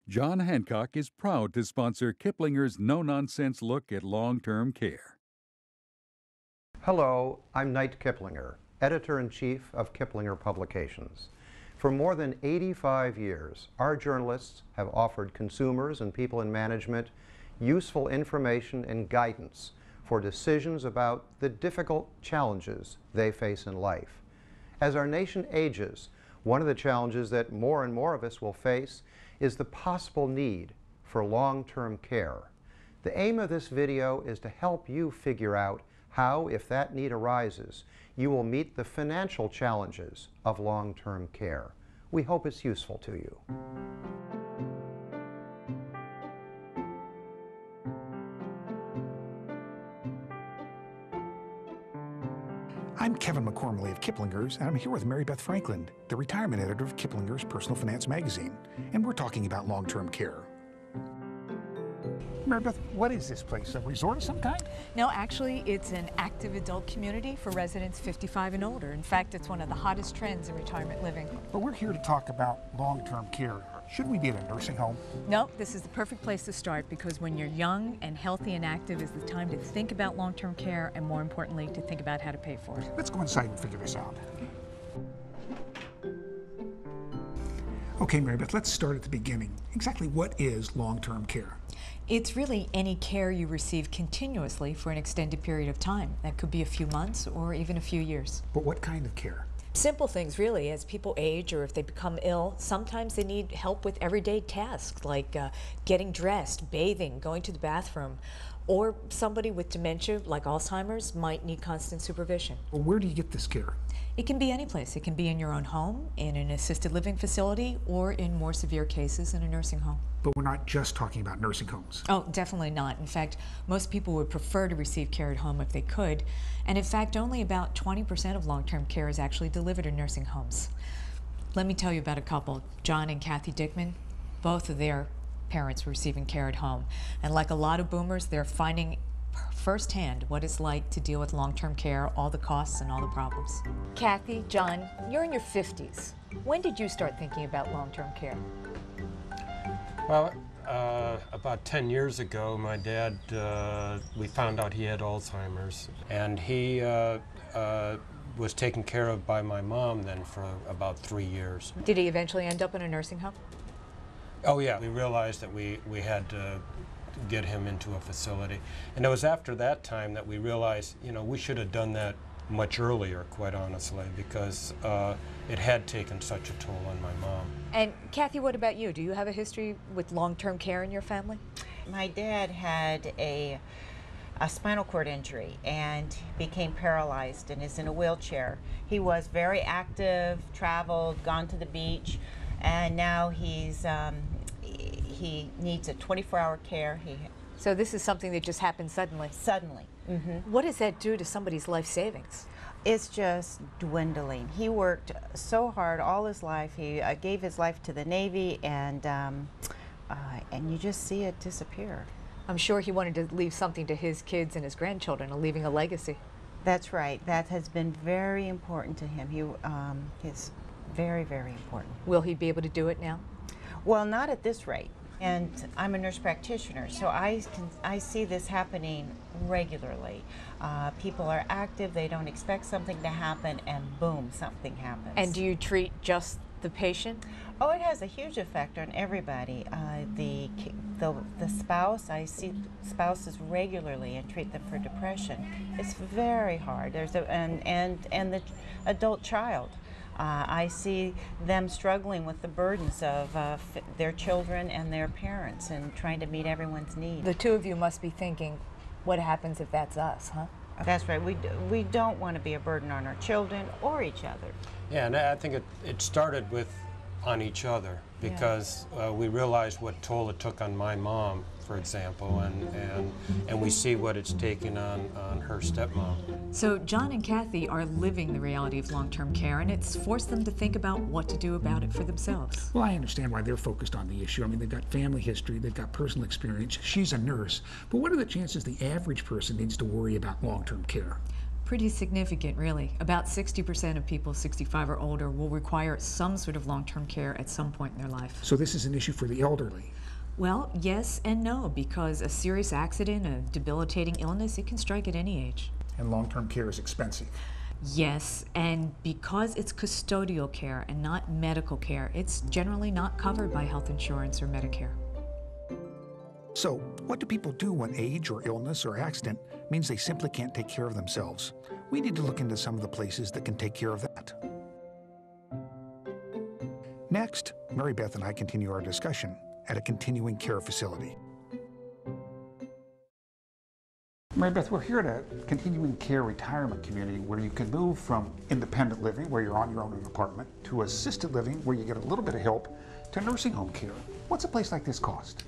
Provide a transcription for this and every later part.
John Hancock is proud to sponsor Kiplinger's no-nonsense look at long-term care. Hello, I'm Knight Kiplinger, Editor-in-Chief of Kiplinger Publications. For more than 85 years, our journalists have offered consumers and people in management useful information and guidance for decisions about the difficult challenges they face in life. As our nation ages, one of the challenges that more and more of us will face is the possible need for long-term care. The aim of this video is to help you figure out how, if that need arises, you will meet the financial challenges of long-term care. We hope it's useful to you. I'm Kevin McCormley of Kiplinger's, and I'm here with Mary Beth Franklin, the retirement editor of Kiplinger's Personal Finance magazine, and we're talking about long-term care. Mary Beth, what is this place? A resort of some kind? No, actually, it's an active adult community for residents 55 and older. In fact, it's one of the hottest trends in retirement living. But we're here to talk about long-term care. Should we be at a nursing home? No, this is the perfect place to start because when you're young and healthy and active is the time to think about long-term care and, more importantly, to think about how to pay for it. Let's go inside and figure this out. Okay, Mary Beth, let's start at the beginning. Exactly what is long-term care? It's really any care you receive continuously for an extended period of time. That could be a few months or even a few years. But what kind of care? Simple things, really. As people age or if they become ill, sometimes they need help with everyday tasks like getting dressed, bathing, going to the bathroom. Or somebody with dementia, like Alzheimer's, might need constant supervision. Well, where do you get this care? It can be any place. It can be in your own home, in an assisted living facility, or in more severe cases in a nursing home. But we're not just talking about nursing homes. Oh, definitely not. In fact, most people would prefer to receive care at home if they could. And in fact, only about 20% of long-term care is actually delivered in nursing homes. Let me tell you about a couple, John and Kathy Dickman. Both of their parents were receiving care at home. And like a lot of boomers, they're finding firsthand what it's like to deal with long-term care, all the costs and all the problems. Kathy, John, you're in your 50s. When did you start thinking about long-term care? Well, about 10 years ago, my dad, we found out he had Alzheimer's, and he was taken care of by my mom then for about 3 years. Did he eventually end up in a nursing home? Oh yeah, we realized that we had to get him into a facility. And it was after that time that we realized, you know, we should have done that much earlier, quite honestly, because it had taken such a toll on my mom. And Kathy, what about you? Do you have a history with long-term care in your family? My dad had a spinal cord injury and became paralyzed and is in a wheelchair. He was very active, traveled, gone to the beach, and now he needs a 24-hour care. So this is something that just happened suddenly? Suddenly. Mm-hmm. What does that do to somebody's life savings? It's just dwindling. He worked so hard all his life. He gave his life to the Navy, and you just see it disappear. I'm sure he wanted to leave something to his kids and his grandchildren, leaving a legacy. That's right. That has been very important to him. He's very, very important. Will he be able to do it now? Well, not at this rate. And I'm a nurse practitioner, so I see this happening regularly. People are active, they don't expect something to happen, and boom, something happens. And do you treat just the patient? Oh, it has a huge effect on everybody. The spouse, I see spouses regularly and treat them for depression. It's very hard. And the adult child. I see them struggling with the burdens of their children and their parents and trying to meet everyone's needs. The two of you must be thinking, what happens if that's us, huh? That's right. We don't want to be a burden on our children or each other. Yeah, and I think it started with on each other because we realized what toll it took on my mom, for example, and we see what it's taking on her stepmom. So John and Kathy are living the reality of long-term care, and it's forced them to think about what to do about it for themselves. Well, I understand why they're focused on the issue. I mean, they've got family history, they've got personal experience. She's a nurse, but what are the chances the average person needs to worry about long-term care? Pretty significant, really. About 60% of people 65 or older will require some sort of long-term care at some point in their life. So this is an issue for the elderly. Well, yes and no, because a serious accident, a debilitating illness, it can strike at any age. And long-term care is expensive. Yes, and because it's custodial care and not medical care, it's generally not covered by health insurance or Medicare. So, what do people do when age or illness or accident means they simply can't take care of themselves? We need to look into some of the places that can take care of that. Next, Mary Beth and I continue our discussion at a continuing care facility. Mary Beth, we're here at a continuing care retirement community where you can move from independent living, where you're on your own in an apartment, to assisted living, where you get a little bit of help, to nursing home care. What's a place like this cost?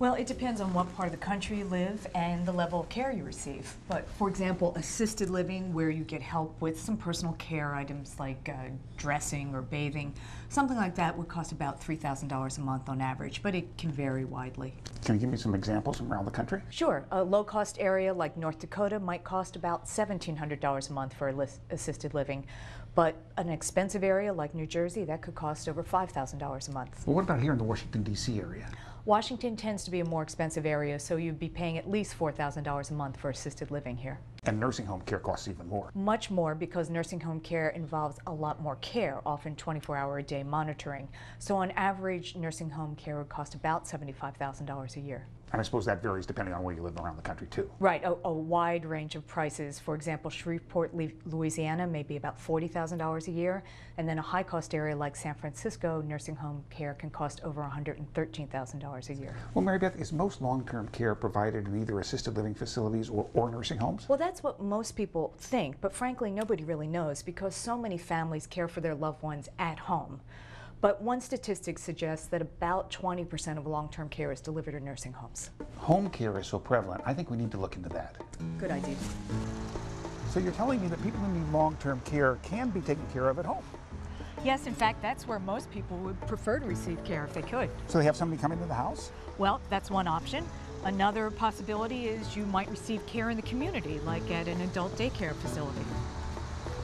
Well, it depends on what part of the country you live and the level of care you receive. But for example, assisted living, where you get help with some personal care items like dressing or bathing, something like that would cost about $3,000 a month on average, but it can vary widely. Can you give me some examples from around the country? Sure. A low-cost area like North Dakota might cost about $1,700 a month for assisted living, but an expensive area like New Jersey, that could cost over $5,000 a month. Well, what about here in the Washington, D.C. area? Washington tends to be a more expensive area, so you'd be paying at least $4,000 a month for assisted living here. And nursing home care costs even more. Much more, because nursing home care involves a lot more care, often 24-hour-a-day monitoring. So on average, nursing home care would cost about $75,000 a year. And I suppose that varies depending on where you live around the country, too. Right, a wide range of prices. For example, Shreveport, Louisiana may be about $40,000 a year, and then a high-cost area like San Francisco, nursing home care can cost over $113,000 a year. Well, Mary Beth, is most long-term care provided in either assisted living facilities or nursing homes? Well, that's what most people think, but frankly, nobody really knows because so many families care for their loved ones at home. But one statistic suggests that about 20% of long-term care is delivered in nursing homes. Home care is so prevalent, I think we need to look into that. Good idea. So you're telling me that people who need long-term care can be taken care of at home? Yes, in fact, that's where most people would prefer to receive care if they could. So they have somebody come into the house? Well, that's one option. Another possibility is you might receive care in the community, like at an adult daycare facility.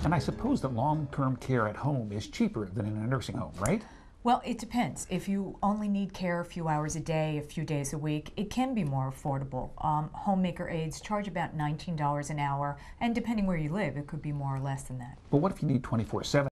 And I suppose that long-term care at home is cheaper than in a nursing home, right? Well, it depends. If you only need care a few hours a day, a few days a week, it can be more affordable. Homemaker aides charge about $19 an hour, and depending where you live, it could be more or less than that. But what if you need 24/7?